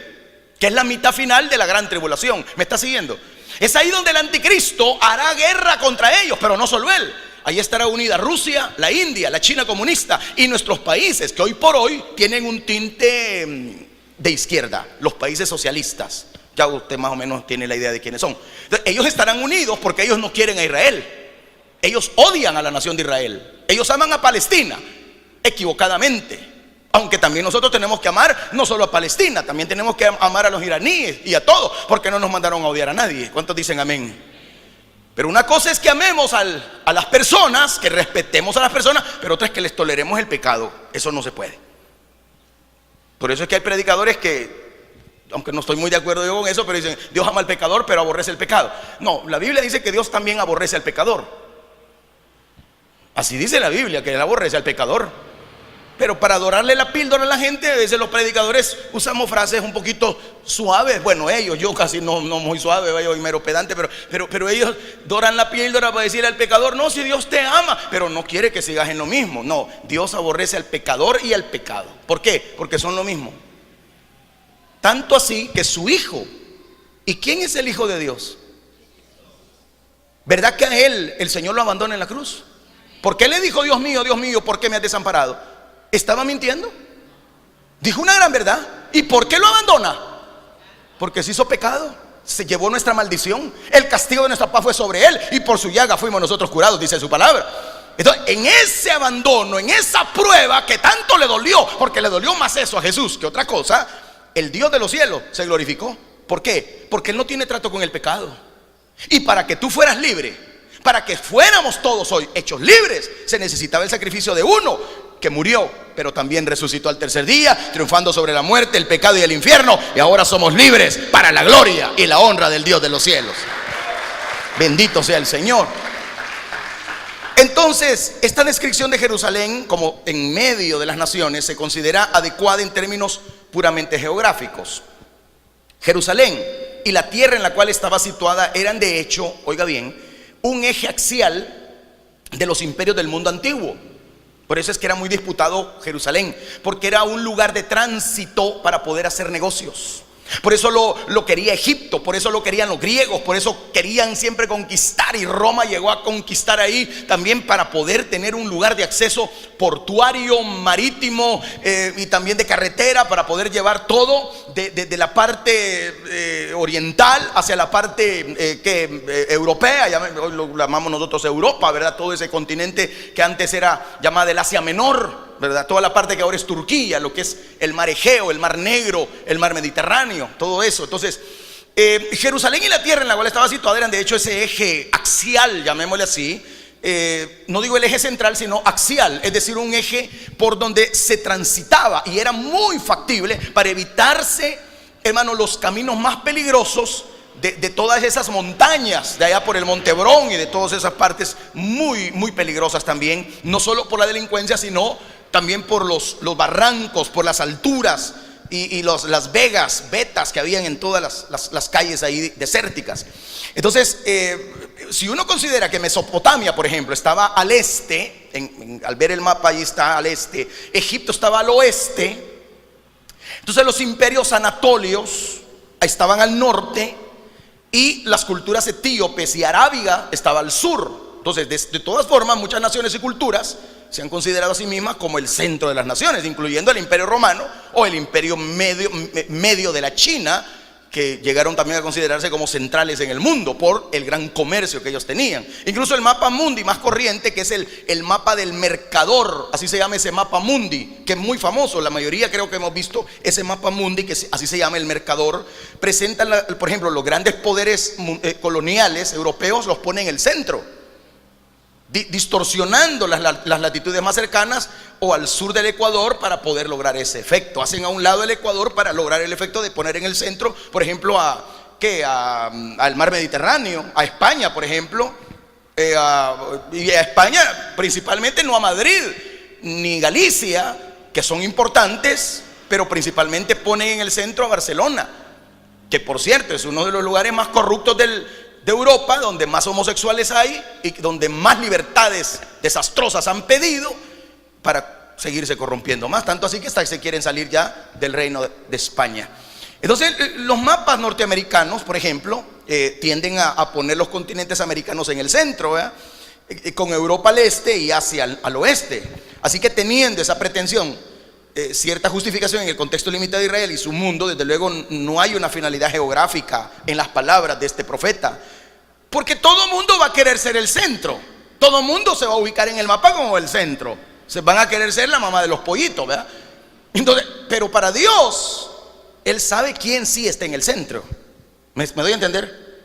que es la mitad final de la gran tribulación. ¿Me está siguiendo? Es ahí donde el anticristo hará guerra contra ellos, pero no solo él. Ahí estará unida Rusia, la India, la China comunista y nuestros países, que hoy por hoy tienen un tinte de izquierda, los países socialistas. Ya usted más o menos tiene la idea de quiénes son. Entonces, ellos estarán unidos porque ellos no quieren a Israel. Ellos odian a la nación de Israel. Ellos aman a Palestina, equivocadamente. Aunque también nosotros tenemos que amar no solo a Palestina, también tenemos que amar a los iraníes y a todos, porque no nos mandaron a odiar a nadie. ¿Cuántos dicen amén? Pero una cosa es que amemos a las personas, que respetemos a las personas, pero otra es que les toleremos el pecado. Eso no se puede. Por eso es que hay predicadores que, aunque no estoy muy de acuerdo yo con eso, pero dicen: Dios ama al pecador, pero aborrece el pecado. No, la Biblia dice que Dios también aborrece al pecador. Así dice la Biblia, que Él aborrece al pecador. Pero para dorarle la píldora a la gente, a veces los predicadores usamos frases un poquito suaves. Bueno, ellos, yo casi no muy suave, voy mero pedante, pero ellos doran la píldora para decirle al pecador: no, si Dios te ama, pero no quiere que sigas en lo mismo. No, Dios aborrece al pecador y al pecado. ¿Por qué? Porque son lo mismo. Tanto así que su hijo, ¿y quién es el hijo de Dios? ¿Verdad que a él el Señor lo abandona en la cruz? ¿Por qué le dijo: Dios mío, ¿por qué me has desamparado? ¿Estaba mintiendo? Dijo una gran verdad. ¿Y por qué lo abandona? Porque se hizo pecado, se llevó nuestra maldición, el castigo de nuestra paz fue sobre él, y por su llaga fuimos nosotros curados, dice su palabra. Entonces, en ese abandono, en esa prueba que tanto le dolió, porque le dolió más eso a Jesús que otra cosa, el Dios de los cielos se glorificó. ¿Por qué? Porque Él no tiene trato con el pecado. Y para que tú fueras libre, para que fuéramos todos hoy hechos libres, se necesitaba el sacrificio de uno que murió, pero también resucitó al tercer día, triunfando sobre la muerte, el pecado y el infierno, y ahora somos libres para la gloria y la honra del Dios de los cielos. Bendito sea el Señor. Entonces, esta descripción de Jerusalén como en medio de las naciones se considera adecuada en términos puramente geográficos. Jerusalén y la tierra en la cual estaba situada eran, de hecho, oiga bien, un eje axial de los imperios del mundo antiguo. Por eso es que era muy disputado Jerusalén, porque era un lugar de tránsito para poder hacer negocios. Por eso lo quería Egipto, por eso lo querían los griegos, por eso querían siempre conquistar, y Roma llegó a conquistar ahí también para poder tener un lugar de acceso portuario, marítimo y también de carretera, para poder llevar todo de la parte oriental hacia la parte europea, lo llamamos nosotros Europa, ¿verdad? Todo ese continente que antes era llamado el Asia Menor, ¿verdad? Toda la parte que ahora es Turquía, lo que es el mar Egeo, el mar Negro, el mar Mediterráneo, todo eso. Entonces, Jerusalén y la tierra en la cual estaba situada eran, de hecho, ese eje axial, llamémosle así. No digo el eje central, sino axial, es decir, un eje por donde se transitaba, y era muy factible para evitarse, hermano, los caminos más peligrosos de todas esas montañas, de allá por el Monte Hebrón y de todas esas partes muy, muy peligrosas también, no solo por la delincuencia, sino también por los barrancos, por las alturas y las vetas que habían en todas las calles ahí desérticas. Entonces, si uno considera que Mesopotamia, por ejemplo, estaba al este, al ver el mapa ahí está al este, Egipto estaba al oeste, Entonces los imperios anatolios estaban al norte y las culturas etíopes y arábiga estaban al sur. Entonces, de todas formas, muchas naciones y culturas se han considerado a sí mismas como el centro de las naciones, incluyendo el Imperio Romano o el Imperio medio de la China, que llegaron también a considerarse como centrales en el mundo por el gran comercio que ellos tenían. Incluso el mapa mundi más corriente, que es el mapa del mercador, así se llama ese mapa mundi, que es muy famoso. La mayoría creo que hemos visto ese mapa mundi, que así se llama el mercador. Presentan, por ejemplo, los grandes poderes coloniales europeos los ponen en el centro, distorsionando las latitudes más cercanas o al sur del Ecuador para poder lograr ese efecto. Hacen a un lado el Ecuador para lograr el efecto de poner en el centro, por ejemplo, al mar Mediterráneo, a España, por ejemplo, y a España principalmente, no a Madrid ni Galicia, que son importantes, pero principalmente ponen en el centro a Barcelona, que por cierto es uno de los lugares más corruptos de Europa, donde más homosexuales hay y donde más libertades desastrosas han pedido para seguirse corrompiendo más, tanto así que se quieren salir ya del reino de España. Entonces los mapas norteamericanos, por ejemplo, tienden a poner los continentes americanos en el centro, ¿verdad? Con Europa al este y Asia al oeste. Así que teniendo esa pretensión, cierta justificación en el contexto limitado de Israel y su mundo, desde luego no hay una finalidad geográfica en las palabras de este profeta, porque todo mundo va a querer ser el centro, todo mundo se va a ubicar en el mapa como el centro, se van a querer ser la mamá de los pollitos, ¿verdad? Entonces, pero para Dios, Él sabe quién sí está en el centro. ¿Me doy a entender?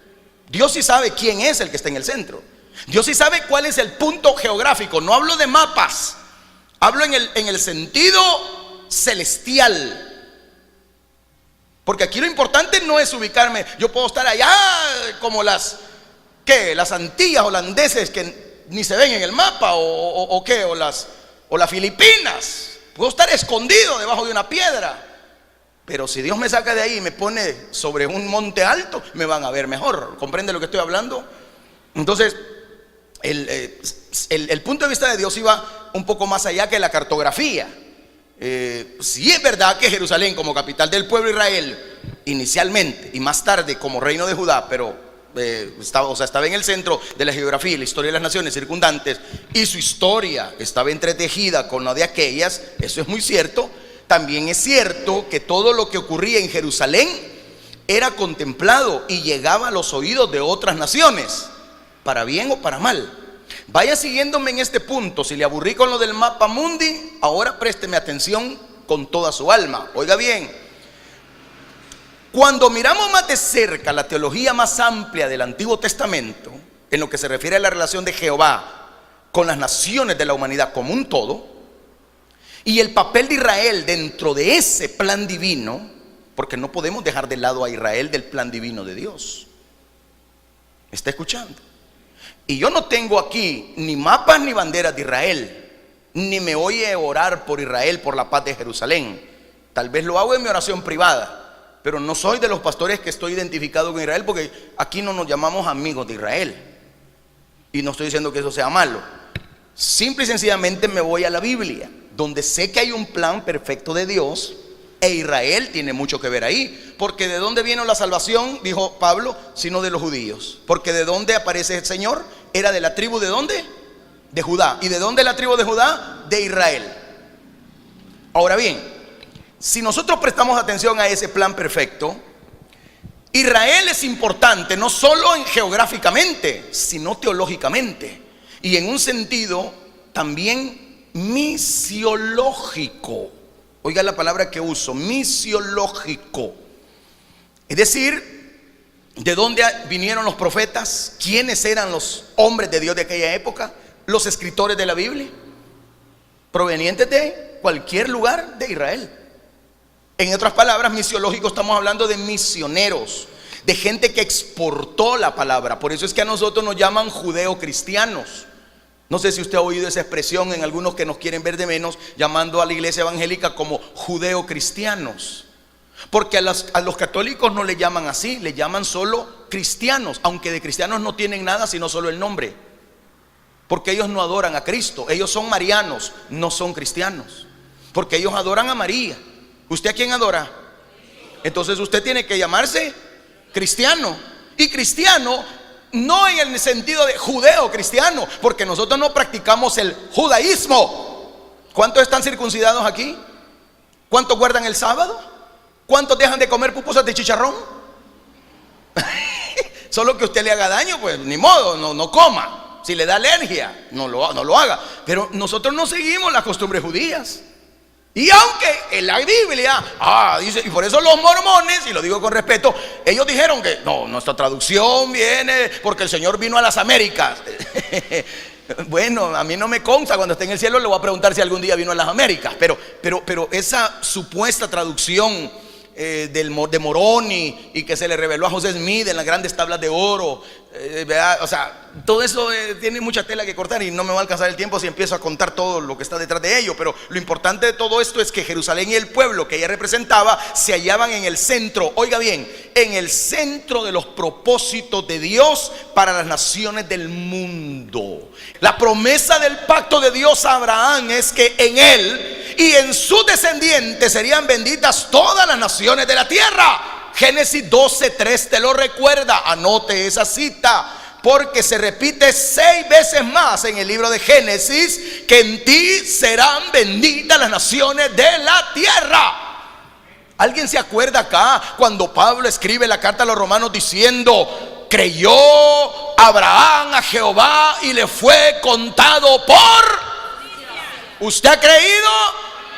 Dios sí sabe quién es el que está en el centro. Dios sí sabe cuál es el punto geográfico. No hablo de mapas, hablo en el sentido celestial. Porque aquí lo importante no es ubicarme. Yo puedo estar allá como las Antillas holandeses que ni se ven en el mapa, o las Filipinas. Puedo estar escondido debajo de una piedra, pero si Dios me saca de ahí y me pone sobre un monte alto, me van a ver mejor. ¿Comprende lo que estoy hablando? Entonces el punto de vista de Dios iba un poco más allá que la cartografía. Sí es verdad que Jerusalén como capital del pueblo de Israel inicialmente y más tarde como reino de Judá, pero estaba en el centro de la geografía y la historia de las naciones circundantes, y su historia estaba entretejida con la de aquellas. Eso es muy cierto. También es cierto que todo lo que ocurría en Jerusalén era contemplado y llegaba a los oídos de otras naciones, para bien o para mal. Vaya siguiéndome en este punto. Si le aburrí con lo del mapa mundi, ahora présteme atención con toda su alma. Oiga bien, cuando miramos más de cerca la teología más amplia del Antiguo Testamento, en lo que se refiere a la relación de Jehová con las naciones de la humanidad como un todo, y el papel de Israel dentro de ese plan divino, porque no podemos dejar de lado a Israel del plan divino de Dios. ¿Me está escuchando? Y yo no tengo aquí ni mapas ni banderas de Israel, ni me oye orar por Israel, por la paz de Jerusalén. Tal vez lo hago en mi oración privada, pero no soy de los pastores que estoy identificado con Israel, porque aquí no nos llamamos amigos de Israel. Y no estoy diciendo que eso sea malo. Simple y sencillamente me voy a la Biblia, donde sé que hay un plan perfecto de Dios, e Israel tiene mucho que ver ahí. Porque ¿de dónde vino la salvación?, dijo Pablo, sino de los judíos. Porque ¿de dónde aparece el Señor? Era de la tribu ¿de dónde? De Judá. ¿Y de dónde la tribu de Judá? De Israel. Ahora bien, si nosotros prestamos atención a ese plan perfecto, Israel es importante no solo geográficamente, sino teológicamente, y en un sentido también misiológico. Oiga la palabra que uso, misiológico. Es decir, ¿de dónde vinieron los profetas? ¿Quiénes eran los hombres de Dios de aquella época? Los escritores de la Biblia, provenientes de cualquier lugar de Israel. En otras palabras, misiológico, estamos hablando de misioneros, de gente que exportó la palabra. Por eso es que a nosotros nos llaman judeocristianos. No sé si usted ha oído esa expresión en algunos que nos quieren ver de menos, llamando a la iglesia evangélica como judeocristianos. Porque a los católicos no le llaman así, le llaman solo cristianos, aunque de cristianos no tienen nada sino solo el nombre. Porque ellos no adoran a Cristo, ellos son marianos, no son cristianos. Porque ellos adoran a María, ¿Usted a quién adora? Entonces usted tiene que llamarse cristiano. Y cristiano no en el sentido de judeo cristiano, porque nosotros no practicamos el judaísmo. ¿Cuántos están circuncidados aquí? ¿Cuántos guardan el sábado? ¿Cuántos dejan de comer pupusas de chicharrón? Solo que usted le haga daño, pues ni modo, no coma. Si le da alergia, no lo haga. Pero nosotros no seguimos las costumbres judías. Y aunque en la Biblia dice, y por eso los mormones, y lo digo con respeto, ellos dijeron que no, nuestra traducción viene porque el Señor vino a las Américas. Bueno, a mí no me consta, cuando esté en el cielo le voy a preguntar si algún día vino a las Américas. Pero esa supuesta traducción de Moroni, y que se le reveló a José Smith en las grandes tablas de oro, o sea, todo eso tiene mucha tela que cortar y no me va a alcanzar el tiempo si empiezo a contar todo lo que está detrás de ello. Pero lo importante de todo esto es que Jerusalén y el pueblo que ella representaba se hallaban en el centro, oiga bien, en el centro de los propósitos de Dios para las naciones del mundo. La promesa del pacto de Dios a Abraham es que en él y en sus descendientes serían benditas todas las naciones de la tierra. Génesis 12:3 te lo recuerda. Anote esa cita, porque se repite 6 veces más en el libro de Génesis, que en ti serán benditas las naciones de la tierra. ¿Alguien se acuerda acá cuando Pablo escribe la carta a los romanos diciendo: creyó Abraham a Jehová y le fue contado por... ¿Usted ha creído?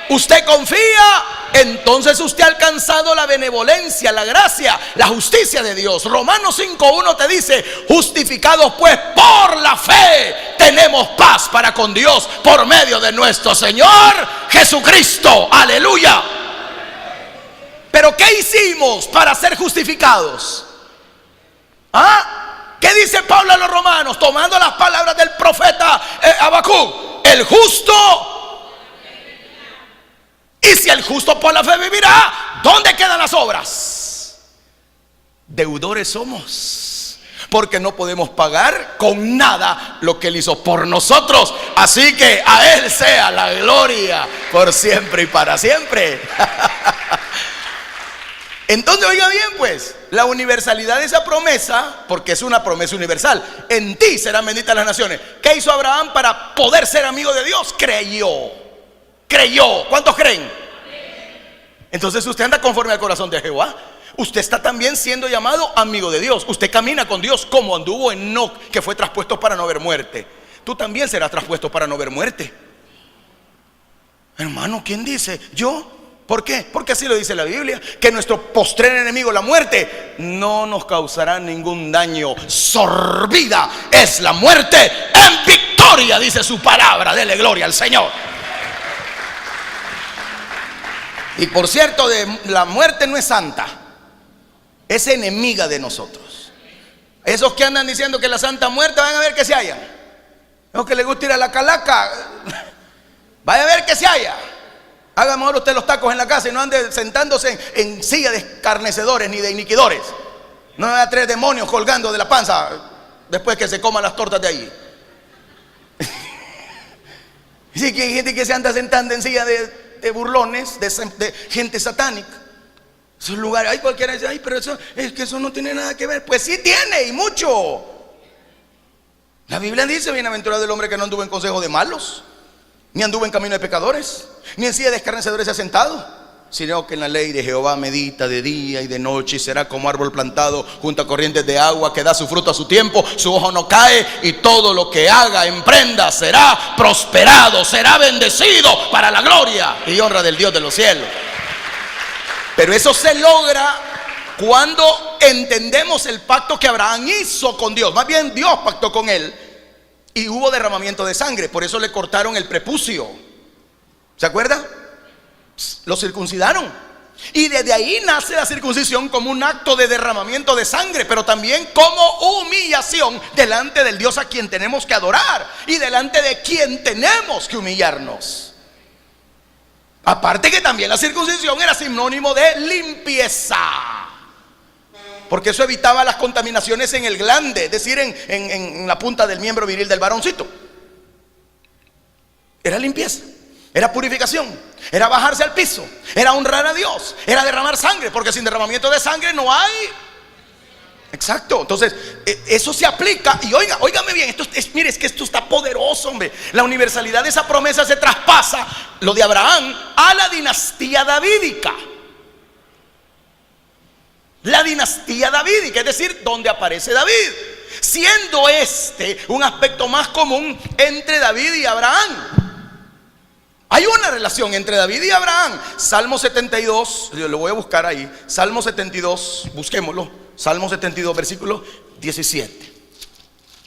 ¿Usted confía? Entonces usted ha alcanzado la benevolencia, la gracia, la justicia de Dios. Romanos 5:1 te dice: justificados pues por la fe, tenemos paz para con Dios por medio de nuestro Señor Jesucristo. Aleluya. Pero ¿qué hicimos para ser justificados? ¿Qué dice Pablo a los romanos? Tomando las palabras del profeta Habacuc: el justo... Y si el justo por la fe vivirá, ¿dónde quedan las obras? Deudores somos, porque no podemos pagar con nada lo que Él hizo por nosotros. Así que a Él sea la gloria por siempre y para siempre. Entonces, oiga bien, pues, la universalidad de esa promesa, porque es una promesa universal: en ti serán benditas las naciones. ¿Qué hizo Abraham para poder ser amigo de Dios? Creyó. ¿Cuántos creen? Entonces usted anda conforme al corazón de Jehová. Usted está también siendo llamado amigo de Dios. Usted camina con Dios como anduvo Enoc, que fue traspuesto para no ver muerte. Tú también serás traspuesto para no ver muerte. Hermano, ¿quién dice? ¿Yo? ¿Por qué? Porque así lo dice la Biblia, que nuestro postrer enemigo, la muerte, no nos causará ningún daño. Sorbida es la muerte en victoria, dice su palabra. Dele gloria al Señor. Y por cierto, la muerte no es santa, es enemiga de nosotros. Esos que andan diciendo que la santa muerte, van a ver que se halla. Los que les gusta ir a la calaca, vaya a ver que se halla. Haga mejor usted los tacos en la casa y no ande sentándose en silla de escarnecedores ni de iniquidores. No me va a traer demonios colgando de la panza después que se coman las tortas de ahí. Sí, que hay gente que se anda sentando en silla de burlones, de gente satánica. Esos lugares, hay cualquiera dice: ay, pero eso es que eso no tiene nada que ver. Pues sí tiene, y mucho. La Biblia dice: bienaventurado el hombre que no anduvo en consejo de malos, ni anduvo en camino de pecadores, ni en silla de escarnecedores se ha sentado, sino que en la ley de Jehová medita de día y de noche, y será como árbol plantado junto a corrientes de agua, que da su fruto a su tiempo, su hoja no cae, y todo lo que haga, emprenda, será prosperado, será bendecido para la gloria y honra del Dios de los cielos. Pero eso se logra cuando entendemos el pacto que Abraham hizo con Dios. Más bien, Dios pactó con él y hubo derramamiento de sangre. Por eso le cortaron el prepucio. ¿Se acuerda? Lo circuncidaron. Y desde ahí nace la circuncisión como un acto de derramamiento de sangre, pero también como humillación delante del Dios a quien tenemos que adorar y delante de quien tenemos que humillarnos. Aparte que también la circuncisión era sinónimo de limpieza, porque eso evitaba las contaminaciones en el glande, es decir, en la punta del miembro viril del varoncito. Era limpieza. Era purificación, era bajarse al piso, era honrar a Dios, era derramar sangre, porque sin derramamiento de sangre no hay. Exacto, entonces eso se aplica. Y óigame bien, mire, es que esto está poderoso, hombre. La universalidad de esa promesa se traspasa, lo de Abraham, a la dinastía davídica. La dinastía davídica, es decir, donde aparece David, siendo un aspecto más común entre David y Abraham. Hay una relación entre David y Abraham. Salmo 72, lo voy a buscar ahí. Salmo 72, busquémoslo. Salmo 72, versículo 17.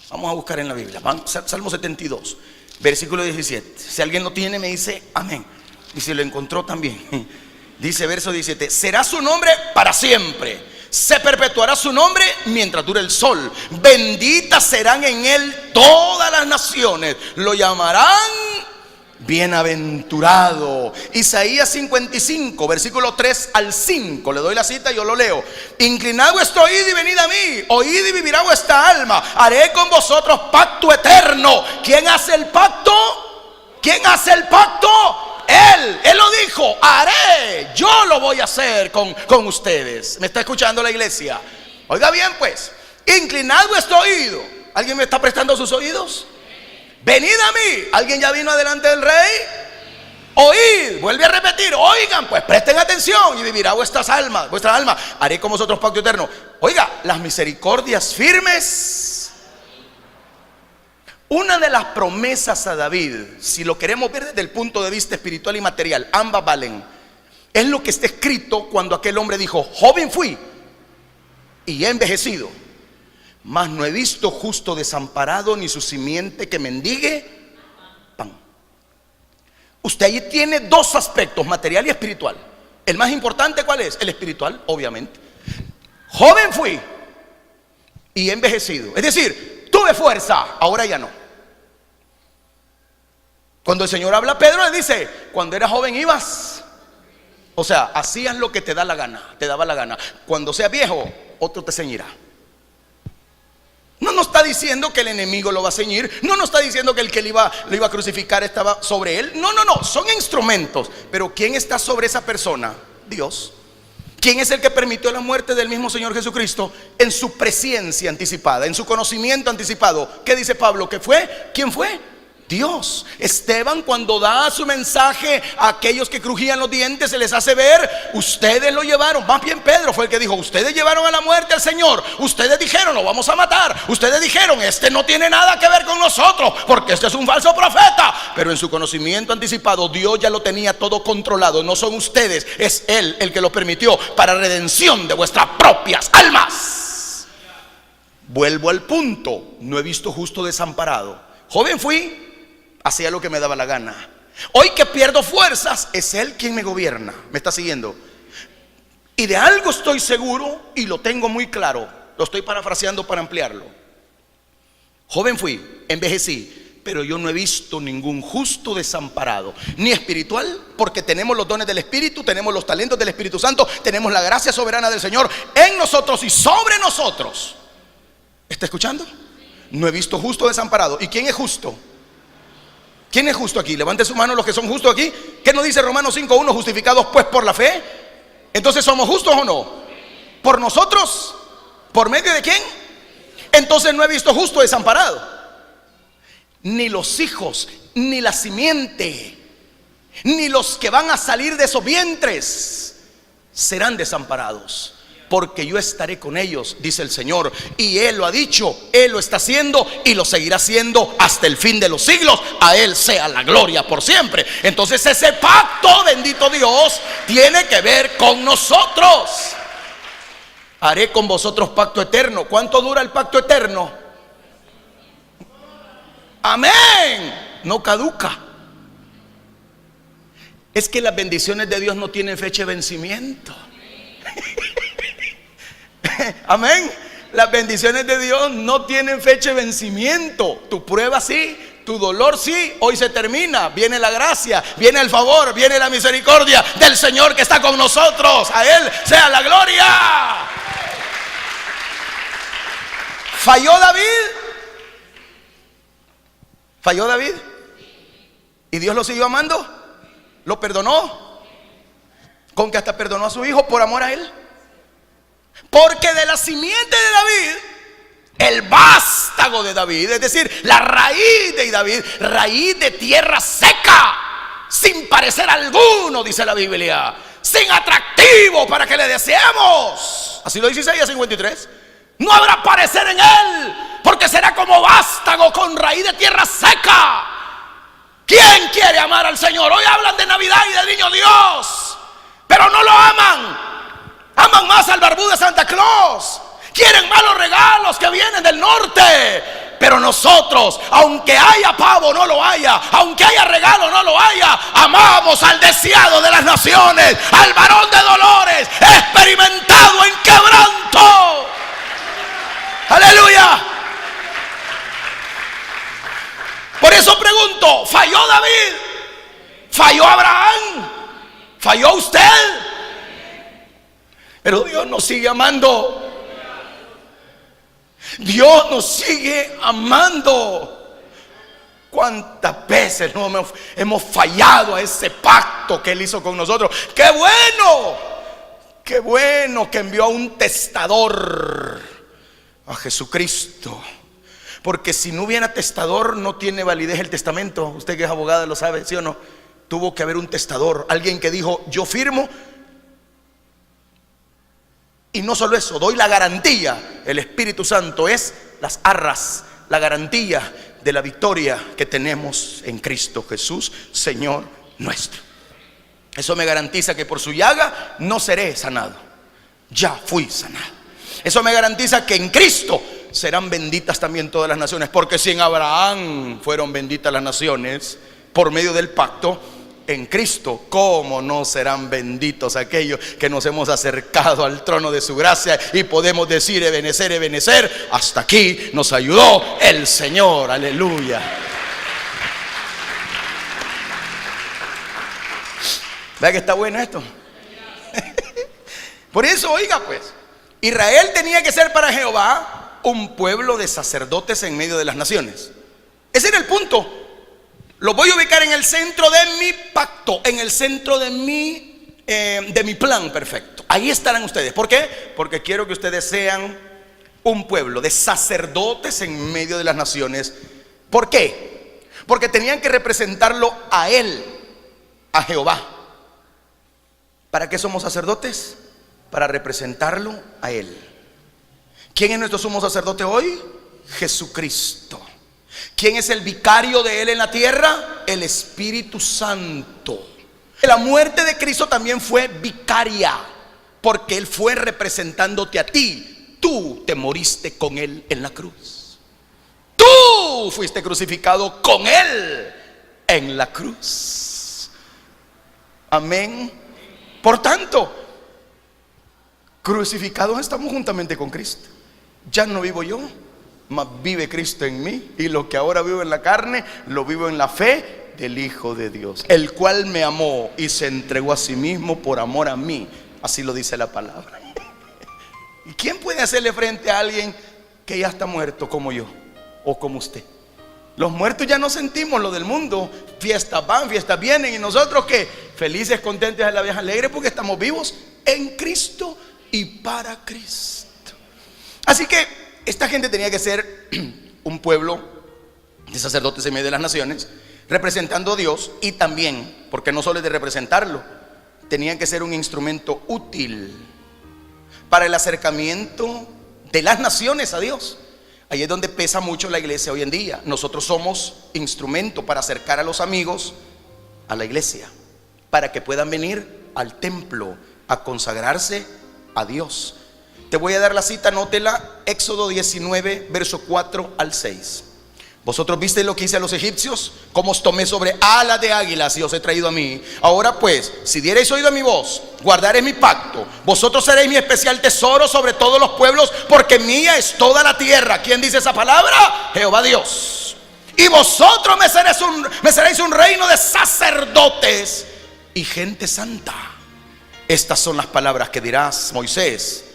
Vamos a buscar en la Biblia. Salmo 72, versículo 17. Si alguien lo tiene, me dice amén. Y si lo encontró también. Dice verso 17: será su nombre para siempre, se perpetuará su nombre mientras dure el sol. Benditas serán en él todas las naciones, lo llamarán bienaventurado. Isaías 55, versículo 3 al 5. Le doy la cita y yo lo leo. Inclinad vuestro oído y venid a mí, oíd y vivirá vuestra alma. Haré con vosotros pacto eterno. ¿Quién hace el pacto? ¿Quién hace el pacto? Él lo dijo, haré, yo lo voy a hacer con ustedes. ¿Me está escuchando la iglesia? Oiga bien pues, inclinad vuestro oído. ¿Alguien me está prestando sus oídos? Venid a mí. ¿Alguien ya vino adelante del rey? Oíd, vuelve a repetir, oigan pues, presten atención y vivirá vuestra alma. Haré con vosotros pacto eterno. Oiga, las misericordias firmes. Una de las promesas a David, si lo queremos ver desde el punto de vista espiritual y material, ambas valen. Es lo que está escrito cuando aquel hombre dijo: joven fui y he envejecido, mas no he visto justo desamparado, ni su simiente que mendigue pan. Usted ahí tiene dos aspectos, material y espiritual. El más importante, ¿cuál es? El espiritual, obviamente. Joven fui y he envejecido, es decir, tuve fuerza, ahora ya no. Cuando el Señor habla a Pedro, le dice: cuando eras joven ibas, o sea, hacías lo que te da la gana, te daba la gana. Cuando seas viejo, otro te ceñirá. No nos está diciendo que el enemigo lo va a ceñir. No nos está diciendo que el que lo iba a crucificar estaba sobre él. No, son instrumentos. Pero ¿quién está sobre esa persona? Dios. ¿Quién es el que permitió la muerte del mismo Señor Jesucristo? En su presencia anticipada, en su conocimiento anticipado. ¿Qué dice Pablo? ¿Qué fue? ¿Quién fue? Dios. Esteban, cuando da su mensaje a aquellos que crujían los dientes, se les hace ver: ustedes lo llevaron. Más bien Pedro fue el que dijo: ustedes llevaron a la muerte al Señor. Ustedes dijeron: lo vamos a matar. Ustedes dijeron: este no tiene nada que ver con nosotros, porque este es un falso profeta. Pero en su conocimiento anticipado, Dios ya lo tenía todo controlado. No son ustedes, es Él el que lo permitió, para redención de vuestras propias almas. Vuelvo al punto: no he visto justo desamparado. Joven fui, hacía lo que me daba la gana. Hoy que pierdo fuerzas, es Él quien me gobierna. ¿Me está siguiendo? Y de algo estoy seguro y lo tengo muy claro. Lo estoy parafraseando para ampliarlo. Joven fui, envejecí, pero yo no he visto ningún justo desamparado, ni espiritual, porque tenemos los dones del Espíritu, tenemos los talentos del Espíritu Santo, tenemos la gracia soberana del Señor en nosotros y sobre nosotros. ¿Está escuchando? No he visto justo desamparado. ¿Y quién es justo? ¿Quién es justo aquí? Levante su mano los que son justos aquí. ¿Qué nos dice Romanos 5:1? Justificados pues por la fe. Entonces, ¿somos justos o no? ¿Por nosotros? ¿Por medio de quién? Entonces no he visto justo desamparado, ni los hijos, ni la simiente, ni los que van a salir de esos vientres serán desamparados, porque yo estaré con ellos, dice el Señor. Y Él lo ha dicho, Él lo está haciendo y lo seguirá haciendo hasta el fin de los siglos. A Él sea la gloria por siempre. Entonces ese pacto, bendito Dios, tiene que ver con nosotros. Haré con vosotros pacto eterno. ¿Cuánto dura el pacto eterno? Amén. No caduca. Es que las bendiciones de Dios no tienen fecha de vencimiento. Amén. Las bendiciones de Dios no tienen fecha de vencimiento. Tu prueba sí, tu dolor sí. Hoy se termina. Viene la gracia, viene el favor, viene la misericordia del Señor que está con nosotros. A Él sea la gloria. ¿Falló David? ¿Falló David? ¿Y Dios lo siguió amando? ¿Lo perdonó? Con que hasta perdonó a su hijo por amor a él. Porque de la simiente de David, el vástago de David, es decir, la raíz de David, raíz de tierra seca, sin parecer alguno, dice la Biblia, sin atractivo para que le deseemos. Así lo dice Isaías 53. No habrá parecer en él, porque será como vástago con raíz de tierra seca. ¿Quién quiere amar al Señor? Hoy hablan de Navidad y del niño Dios, pero no lo aman. Aman más al barbú de Santa Claus. Quieren más los regalos que vienen del norte. Pero nosotros, aunque haya pavo no lo haya, aunque haya regalo no lo haya, amamos al deseado de las naciones, al varón de dolores, experimentado en quebranto. Aleluya. Por eso pregunto, ¿falló David? ¿Falló Abraham? ¿Falló usted? Pero Dios nos sigue amando. Dios nos sigue amando. ¿Cuántas veces no hemos fallado a ese pacto que Él hizo con nosotros? ¡Qué bueno! ¡Qué bueno que envió a un testador, a Jesucristo! Porque si no hubiera testador, no tiene validez el testamento. Usted que es abogado lo sabe, ¿sí o no? Tuvo que haber un testador, alguien que dijo, yo firmo. Y no solo eso, doy la garantía. El Espíritu Santo es las arras, la garantía de la victoria que tenemos en Cristo Jesús, Señor nuestro. Eso me garantiza que por su llaga no seré sanado. Ya fui sanado. Eso me garantiza que en Cristo serán benditas también todas las naciones. Porque si en Abraham fueron benditas las naciones por medio del pacto, en Cristo, ¿cómo no serán benditos aquellos que nos hemos acercado al trono de su gracia y podemos decir, Ebenecer, Ebenecer, hasta aquí nos ayudó el Señor? Aleluya. ¿Verdad que está bueno esto? Por eso, oiga pues, Israel tenía que ser para Jehová un pueblo de sacerdotes en medio de las naciones. Ese era el punto. Lo voy a ubicar en el centro de mi pacto, en el centro de mi plan perfecto. Ahí estarán ustedes. ¿Por qué? Porque quiero que ustedes sean un pueblo de sacerdotes en medio de las naciones. ¿Por qué? Porque tenían que representarlo a Él, a Jehová. ¿Para qué somos sacerdotes? Para representarlo a Él. ¿Quién es nuestro sumo sacerdote hoy? Jesucristo. ¿Quién es el vicario de Él en la tierra? El Espíritu Santo. La muerte de Cristo también fue vicaria, porque Él fue representándote a ti. Tú te moriste con Él en la cruz. Tú fuiste crucificado con Él en la cruz. Amén. Por tanto, crucificados estamos juntamente con Cristo. Ya no vivo yo, mas vive Cristo en mí, y lo que ahora vivo en la carne, lo vivo en la fe del Hijo de Dios, el cual me amó y se entregó a sí mismo por amor a mí. Así lo dice la palabra. ¿Y quién puede hacerle frente a alguien que ya está muerto como yo o como usted? Los muertos ya no sentimos lo del mundo. Fiestas van, fiestas vienen, y nosotros que felices, contentos de la vieja alegre, porque estamos vivos en Cristo y para Cristo. Así que esta gente tenía que ser un pueblo de sacerdotes en medio de las naciones, representando a Dios, y también, porque no solo es de representarlo, tenían que ser un instrumento útil para el acercamiento de las naciones a Dios. Ahí es donde pesa mucho la iglesia hoy en día. Nosotros somos instrumento para acercar a los amigos a la iglesia, para que puedan venir al templo a consagrarse a Dios. Te voy a dar la cita, anótela. Éxodo 19, verso 4 al 6. Vosotros visteis lo que hice a los egipcios, cómo os tomé sobre alas de águilas y os he traído a mí. Ahora pues, si diereis oído a mi voz, guardaréis mi pacto, vosotros seréis mi especial tesoro sobre todos los pueblos, porque mía es toda la tierra. ¿Quién dice esa palabra? Jehová Dios. Y vosotros me seréis un reino de sacerdotes y gente santa. Estas son las palabras que dirás, Moisés,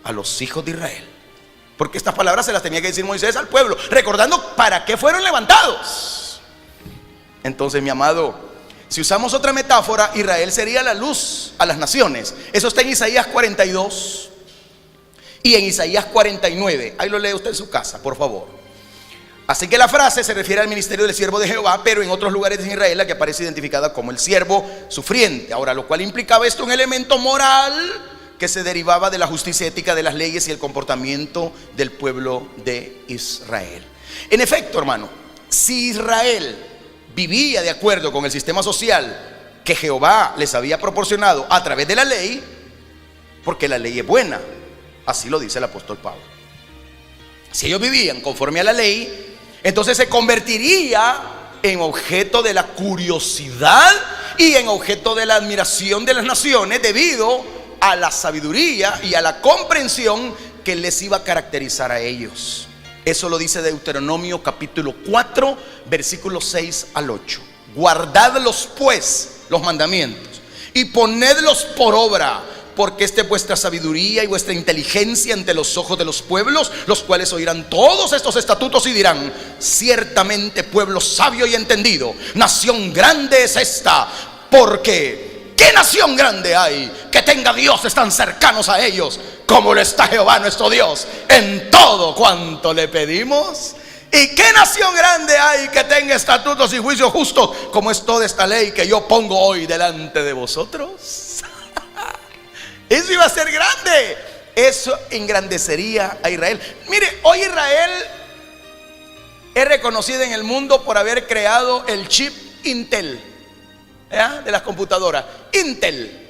a los hijos de Israel. Porque estas palabras se las tenía que decir Moisés al pueblo, recordando para qué fueron levantados. Entonces, mi amado, Si usamos otra metáfora, Israel sería la luz a las naciones. Eso está en Isaías 42 y en Isaías 49. Ahí lo lee usted en su casa, por favor. Así que la frase se refiere al ministerio del siervo de Jehová, pero en otros lugares de Israel la que aparece identificada como el siervo sufriente. Ahora, lo cual implicaba esto un elemento moral que se derivaba de la justicia ética de las leyes y el comportamiento del pueblo de Israel. En efecto, hermano, si Israel vivía de acuerdo con el sistema social que Jehová les había proporcionado a través de la ley, porque la ley es buena, así lo dice el apóstol Pablo. Si ellos vivían conforme a la ley, entonces se convertiría en objeto de la curiosidad y en objeto de la admiración de las naciones, debido a la sabiduría y a la comprensión que les iba a caracterizar a ellos. Eso lo dice Deuteronomio capítulo 4, versículos 6 al 8. Guardadlos pues, los mandamientos, y ponedlos por obra, porque esta es vuestra sabiduría y vuestra inteligencia ante los ojos de los pueblos, los cuales oirán todos estos estatutos y dirán: ciertamente pueblo sabio y entendido, nación grande es esta. Porque ¿qué nación grande hay que tenga dioses tan cercanos a ellos como lo está Jehová nuestro Dios en todo cuanto le pedimos? ¿Y qué nación grande hay que tenga estatutos y juicios justos como es toda esta ley que yo pongo hoy delante de vosotros? Eso iba a ser grande. Eso engrandecería a Israel. Mire, hoy Israel es reconocida en el mundo por haber creado el chip Intel, de las computadoras. Intel,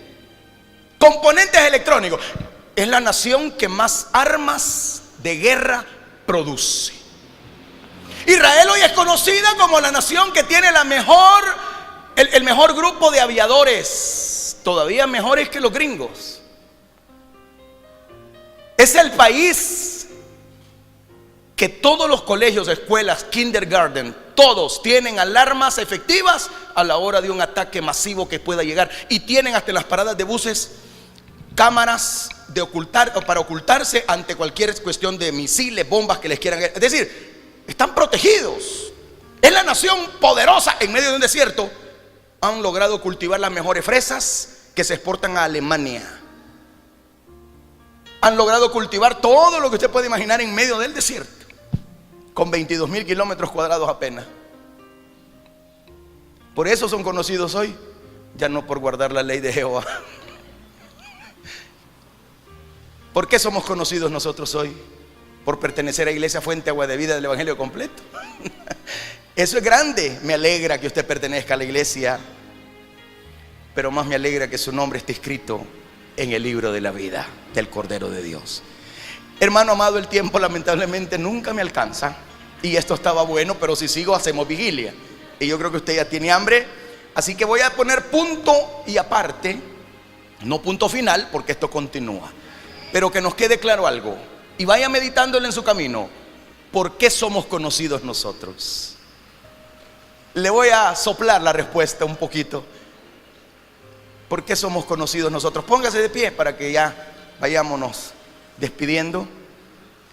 componentes electrónicos. Es la nación que más armas de guerra produce. Israel hoy es conocida como la nación que tiene el mejor grupo de aviadores, todavía mejores que los gringos. Es el país que todos los colegios, escuelas, kindergarten, todos tienen alarmas efectivas a la hora de un ataque masivo que pueda llegar. Y tienen hasta en las paradas de buses cámaras para ocultarse ante cualquier cuestión de misiles, bombas que les quieran. Es decir, están protegidos. Es la nación poderosa en medio de un desierto. Han logrado cultivar las mejores fresas que se exportan a Alemania. Han logrado cultivar todo lo que usted puede imaginar en medio del desierto, con 22,000 kilómetros cuadrados apenas. Por eso son conocidos hoy, ya no por guardar la ley de Jehová. ¿Por qué somos conocidos nosotros hoy? Por pertenecer a Iglesia Fuente Agua de Vida del Evangelio completo. Eso es grande. Me alegra que usted pertenezca a la iglesia, pero más me alegra que su nombre esté escrito en el libro de la vida del Cordero de Dios. Hermano amado, el tiempo lamentablemente nunca me alcanza, y esto estaba bueno, pero si sigo hacemos vigilia, y yo creo que usted ya tiene hambre. Así que voy a poner punto y aparte, no punto final, porque esto continúa, pero que nos quede claro algo, y vaya meditándolo en su camino. ¿Por qué somos conocidos nosotros? Le voy a soplar la respuesta un poquito. ¿Por qué somos conocidos nosotros? Póngase de pie para que ya vayámonos despidiendo.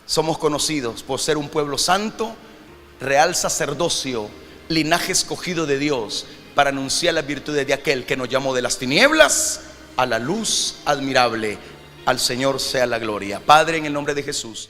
Somos conocidos por ser un pueblo santo, real sacerdocio, linaje escogido de Dios, para anunciar las virtudes de aquel que nos llamó de las tinieblas a la luz admirable. Al Señor sea la gloria. Padre, en el nombre de Jesús.